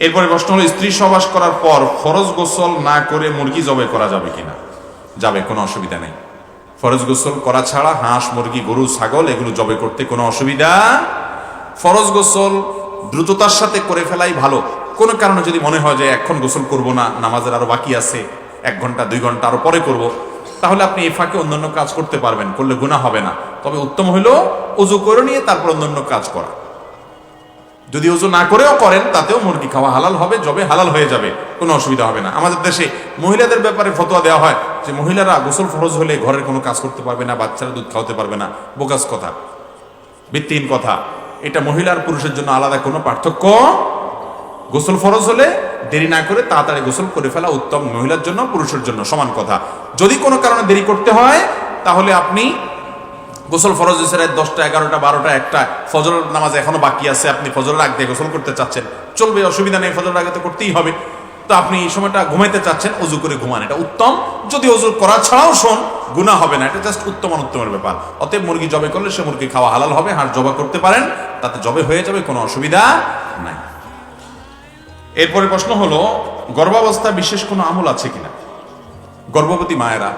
এরপরে প্রশ্ন হলো, স্ত্রী সহবাস করার পর ফরজ গোসল না করে মুরগি জবাই করা যাবে কিনা? যাবে, কোনো অসুবিধা নেই। ফরজ গোসল করা ছাড়া হাঁস, মুরগি, গরু, ছাগল এগুলো জবাই করতে কোনো অসুবিধা। ফরজ গোসল দ্রুততার সাথে করে ফেলাই ভালো। কোনো কারণে যদি মনে হয় যে এখন গোসল করব না, নামাজের আরো বাকি আছে, 1 ঘন্টা 2 ঘন্টা আরো পরে করব, তাহলে আপনি এই ফাঁকে অন্যান্য কাজ করতে পারবেন, করলে গুনাহ হবে না। তবে উত্তম হলো ওযু করে নিয়ে তারপর অন্যান্য কাজ করা। যদি ওযু না করেও করেন তাতেও মুরগি খাওয়া হালাল হবে, জবে হালাল হয়ে যাবে, কোনো অসুবিধা হবে না। আমাদের দেশে মহিলাদের ব্যাপারে ফতোয়া দেওয়া হয় যে মহিলারা গোসল ফরজ হলে ঘরের কোনো কাজ করতে পারবে না, বাচ্চারা দুধ খাওয়াতে পারবে না। বোগাস কথা, ভিত্তিহীন কথা। এটা মহিলার পুরুষের জন্য আলাদা কোনো পার্থক্য। গোসল ফরজ হলে দেরি না করে তাড়াতাড়ি গোসল করে ফেলা উত্তম, মহিলার জন্য পুরুষের জন্য সমান কথা। যদি কোনো কারণে দেরি করতে হয় তাহলে আপনি গোসল ফরজ হয়েছে রাত 10টা, 11টা, 12টা, 1টা, ফজর নামাজ এখনো বাকি আছে, আপনি ফজরের আগে গোসল করতে চাচ্ছেন, চলবে, অসুবিধা নেই, ফজরের আগে তো করতেই হবে। তো আপনি এই সময়টা ঘুমাইতে চাচ্ছেন, ওযু করে ঘুমান, এটা উত্তম। যদি ওযু করা ছাড়াও গুনাহ হবে না, এটা জাস্ট উত্তম অনুত্তমের ব্যাপার। অতএব মুরগি জবে করলে সে মুরগি খাওয়া হালাল হবে, হাঁস জবা করতে পারেন, তাতে জবে হয়ে যাবে, কোনো অসুবিধা নাই। এরপরে প্রশ্ন হলো, গর্ভাবস্থায় বিশেষ কোনো আমল আছে কিনা? গর্ভবতী মায়েরা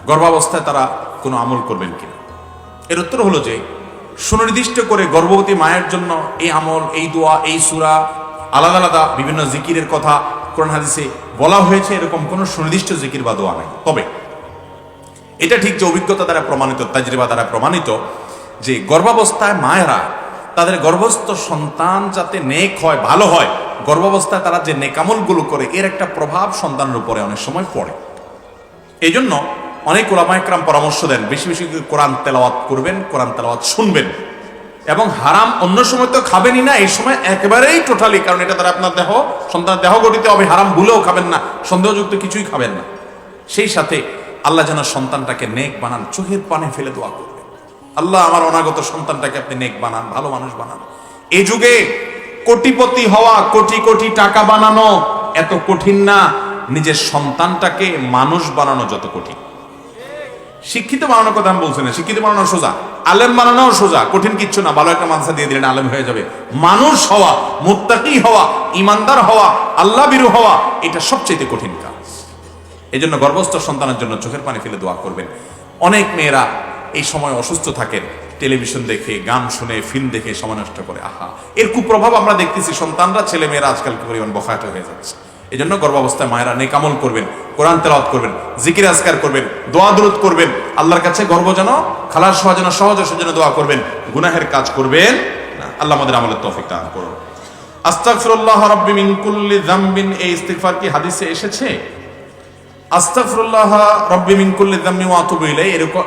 গর্ভাবস্থায় তারা কোনো আমল করবেন কিনা? এর উত্তর হলো যে সুনির্দিষ্ট করে গর্ভবতী মায়ের জন্য এই আমল, এই দোয়া, এই সূরা, আলাদা আলাদা বিভিন্ন জিকিরের কথা কোরআন হাদিসে বলা হয়েছে, এরকম কোনো সুনির্দিষ্ট জিকির বা দোয়া নাই। তবে এটা ঠিক যে অভিজ্ঞতা দ্বারা প্রমাণিত, তাজরিবা দ্বারা প্রমাণিত যে গর্ভাবস্থায় মায়েরা তাদের গর্ভস্থ সন্তান যাতে নেক হয়, ভালো হয়, গর্ভাবস্থায় তারা যে নেকামলগুলো করে এর একটা প্রভাব সন্তানের উপরে অনেক সময় পড়ে। এই জন্য অনেক উলামায়ে কেরাম পরামর্শ দেন বেশি বেশি কোরআন তেলাওয়াত করবেন, কোরআন তেলাওয়াত শুনবেন, এবং হারাম অন্য সময় তো খাবেনই না, এই সময় একেবারেই টোটালি, কারণ এটা দ্বারা আপনার সন্তানের দেহ গঠিত হবে, হারাম ভুলেও খাবেন না, সন্দেহযুক্ত কিছুই খাবেন না। সেই সাথে আল্লাহ যেন সন্তানটাকে নেক বানান, চোখের পানে ফেলে দোয়া করবেন, আল্লাহ আমার অনাগত সন্তানটাকে আপনি নেক বানান, ভালো মানুষ বানান। এই যুগে কোটিপতি হওয়া, কোটি কোটি টাকা বানানো এত কঠিন না, নিজের সন্তানটাকে মানুষ বানানো যত কঠিন। শিক্ষিত বানানোর কথা আমি বলছি না, শিক্ষিত বানানো সোজা, আলেম বানানো সোজা, কঠিন কিচ্ছু না। ভালো একটা মাদ্রাসা দিয়ে দিলেন, আলেম হয়ে যাবে। মানুষ হওয়া, মুত্তাকি হওয়া, ইমানদার হওয়া, আল্লাহ বিরু হওয়া, এটা সবচেয়ে কঠিন কাজ। এই জন্য গর্ভস্থ সন্তানের জন্য চোখের পানি ফেলে দোয়া করবেন। অনেক মেয়েরা এই সময় অসুস্থ থাকেন, টেলিভিশন দেখে, গান শুনে, ফিল্ম দেখে সময় নষ্ট করে। আহা, এর কুপ্রভাব আমরা দেখতেছি, সন্তানরা, ছেলে মেয়েরা আজকাল কি পরিমাণ বখাট হয়ে যাচ্ছে। এই জন্য গর্ভাবস্থায় মায়েরা নেকামল করবেন, কোরআন তেলাওয়াত করবেন, জিকির আজকার করবেন, দোয়া দুরূদ করবেন, আল্লাহর কাছে গর্ভ যেন খালাস হওয়া যেন সহজে সেজন্য দোয়া করবেন, গুনাহের কাজ করবেন না। আল্লাহ আমাদের আমলের তৌফিক দান করুন। আস্তাগফিরুল্লাহ রাব্বি মিন কুল্লি যামবিন, এই ইস্তিগফার কি হাদিসে এসেছে? আস্তাগফিরুল্লাহ রাব্বি মিন কুল্লি যামবি ওয়া আতুবু ইলাইহি, এরকম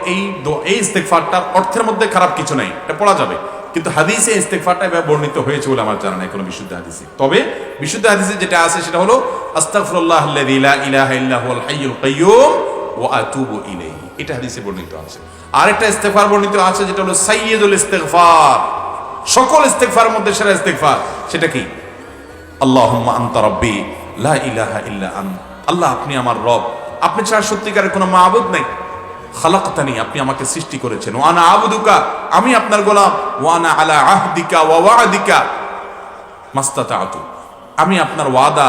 এই ইস্তিগফারটার অর্থের মধ্যে খারাপ কিছু নাই, এটা পড়া যাবে। কিন্তু হাদিসে ইস্তিগফারটা এভাবে বর্ণিত হয়েছে বলে আমার জানা নাই কোনো বিশুদ্ধ হাদিসে। তবে বিশুদ্ধ হাদিসে যেটা আছে সেটা হলো আস্তাগফিরুল্লাহাল্লাযী লা ইলাহা ইল্লা হুয়াল হাইয়ুল কাইয়্যুম ওয়া আতুবু ইলাইহি, এটা হাদিসে বর্ণিত আছে। আর একটা ইস্তিগফার বর্ণিত আছে যেটা হলো সাইয়্যিদুল ইস্তিগফার, সকল ইস্তিগফারের মধ্যে সেরা ইস্তিগফার। সেটা কি? আল্লাহুম্মা আনতা রাব্বি লা ইলাহা ইল্লা আনতা, আল্লাহ আপনি আমার রব, আপনি ছাড়া সত্যিকারের কোনো মাবুদ নাই। খালাকতানি, আপনি আমাকে সৃষ্টি করেছেন। ওয়া আনা আবুদুকা, আমি আপনার গোলাম। ওয়া আনা আলা আহদিকা ওয়া ওয়াদিকা মাস্তাতাতু, আমি আপনার ওয়াদা,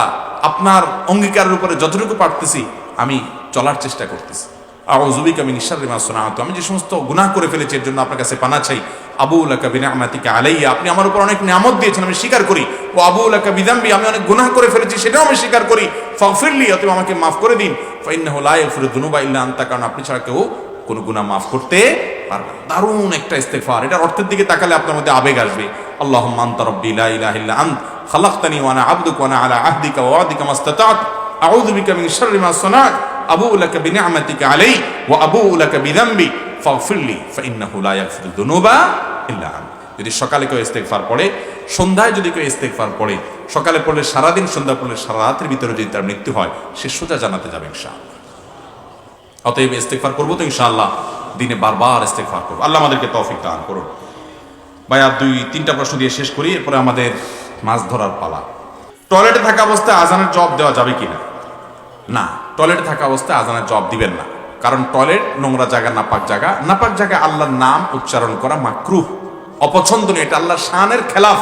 আপনার অঙ্গীকারের উপরে যতটুকু পারতেছি আমি চলার চেষ্টা করতেছি। আউযু বিকা মিন শাররি মা সানাতু, আমি যে সমস্ত গুনাহ করে ফেলেছি এর জন্য আপনার কাছে পানাহ চাই। আবুউ লাকা বিনিআমাতিকা আলাইয়া, আপনি আমার উপর অনেক নিয়ামত দিয়েছেন, আমি স্বীকার করি। ও আবুউ লাকা বিযামবি, আমি অনেক গুনাহ করে ফেলেছি, সেটাও আমি স্বীকার করি। ফাগফিরলি, অতএব আমাকে মাফ করে দিন। ফাইন্নাহু লা ইয়াগফিরুয যুনুবা ইল্লা আনতা, কারণ আপনি ছাড়া কেউ কোনো গুনাহ মাফ করতে পারবে না। দারুণ একটা ইস্তিগফার, এটার অর্থের দিকে তাকালে আপনার মধ্যে আবেগ আসবে। আল্লাহুম্মা আনতা রাব্বি লা ইলাহা ইল্লা আনতা খালাকতানি ওয়া আনা আবদুকা ওয়া আনা আলা আহদিকা ওয়া ওয়াদিকা মাস্তাতাতু আউযু বিকা মিন শাররি মা সানাতু আবুউ লাকা বিনিআমাতিকা আলাইয়া ওয়া আবুউ লাকা বিযামবি ফাগফিরলি ফাইন্নাহু লা ইয়াগফিরুয যুনুবা ইল্লা আনতা। যদি সকালে কেউ ইস্তিগফার পড়ে, সন্ধ্যায় যদি কেউ ইস্তিগফার পড়ে, সকালে পড়লে সারাদিন, সন্ধ্যা পড়লে সারা রাতের ভিতরে যদি তার মৃত্যু হয়, সে সোজা জান্নাতে যাবে ইনশাআল্লাহ। অতএব ইস্তিগফার করবো তো ইনশাআল্লাহ, দিনে বারবার ইস্তিগফার করবো। আল্লাহ আমাদেরকে তৌফিক দান করুন। ভাই আর 2-3টা প্রশ্ন দিয়ে শেষ করি, এরপরে আমাদের মাছ ধরার পালা। টয়লেটে থাকা অবস্থায় আজানের জবাব দেওয়া যাবে কিনা? না, টয়লেটে থাকা অবস্থায় আজানের জবাব দিবেন না, কারণ টয়লেট নোংরা জায়গা, নাপাক জায়গা। নাপাক জায়গায় আল্লাহর নাম উচ্চারণ করা মাকরুহ, অপছন্দনীয়, এটা আল্লাহর শানের খেলাফ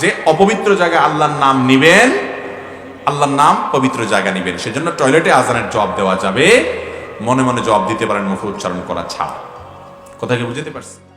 যে অপবিত্র জায়গায় আল্লাহর নাম নিবেন আল্লাহর নাম পবিত্র জায়গা নিবেন। সেজন্য টয়লেটে আজানের জবাব দেওয়া যাবে, মনে মনে জবাব দিতে পারেন মুখে উচ্চারণ করা ছাড়া। কথা কি বুঝতে পারছি?